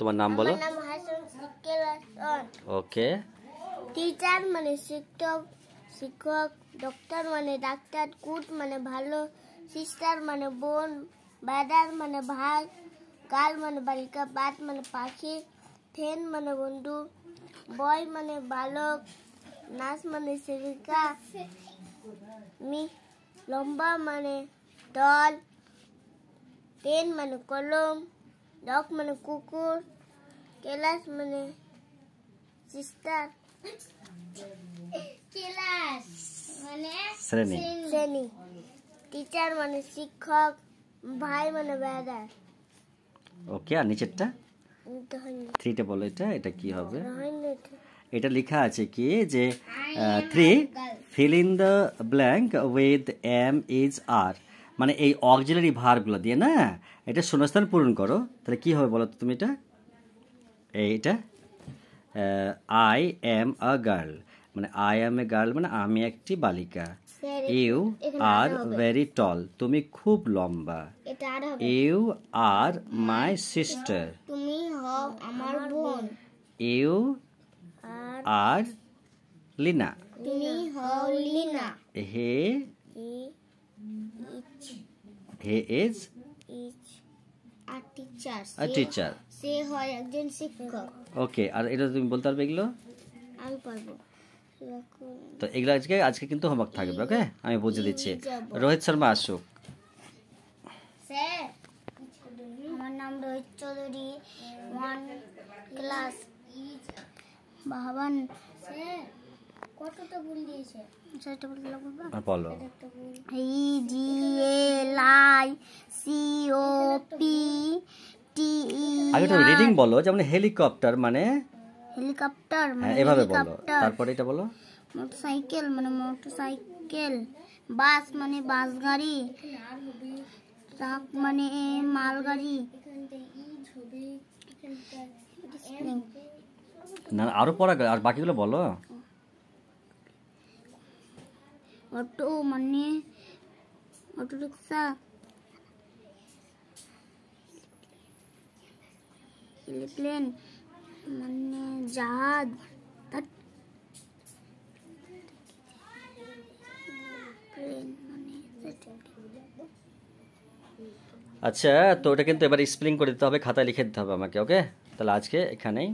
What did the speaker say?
তোমার নাম বলো। আমার নাম হাসান সিকেল হাসান। ওকে। টিচার মানে শিক্ষক, শিক্ষক। ডক্টর মানে ডাক্তার, কুট মানে ভালো, সিস্টার মানে বোন, ব্রাদার মানে ভাই, গার্ল মানে বালিকা, বাট মানে পাখি, ফ্রেন্ড মানে বন্ধু, বয় মানে বালক, নাচ মানে সেবিকা, লম্বা মানে দল, পেন মানে কলম, ডগ মানে কুকুর, ক্লাস মানে সিস্টার, ক্লাস মানে শ্রেণী, টিচার মানে শিক্ষক, ভাই মানে ব্রাদার। ওকে, আর নিচেরটা 3টা বলো। এটা কি হবে? এটা লেখা আছে কি যে 3 fill in the blank with am is are, মানে এই অক্সিলারি ভার্বগুলো দিয়ে না এটা শূন্যস্থান পূরণ করো। তাহলে কি হবে বলো তো তুমি? এইটা আই এম আ গার্ল, মানে আই এম এ গার্ল মানে আমি একটি বালিকা। ইউ আর ভেরি টল, তুমি খুব লম্বা। ইউ আর মাই সিস্টার, তুমি হও আমার বোন। ইউ আর লিনা, তুমি হও লিনা। হে ইজ আ টিচার, সে হয় একজন শিক্ষক। ওকে, আর এটা তুমি বলতে পারবে এগুলো? আমি পারবো। তো এগুলো আজকে কিন্তু হোমওয়ার্ক থাকবে। ওকে, আমি বুঝিয়ে দিচ্ছি। রোহিত শর্মা আসুক। স্যার, আমার নাম রোহিত চৌধুরী, 1 ক্লাস। বাবান স্যার কতটা ভুল দিয়েছে? সেটা বলতে লাগবে। বলো। E G L I C O P T E. আগে তো রিডিং বলো, যেমন হেলিকপ্টার মানে হেলিকপ্টার মানে এভাবে বলো। তারপরে এটা বলো। মোটরসাইকেল মানে মোটরসাইকেল, বাস মানে বাস গাড়ি, ট্রাক মানে মালগাড়ি। না আরো পড়া, আর বাকিগুলো বলো। অটো মানে অটো রিক্সা, এরোপ্লেন মানে জাহাজ, আচ্ছা, তো ওটা কিন্তু এবার স্পেলিং করে দিতে হবে, খাতায় লিখে দিতে হবে আমাকে। ওকে, তাহলে আজকে এখানেই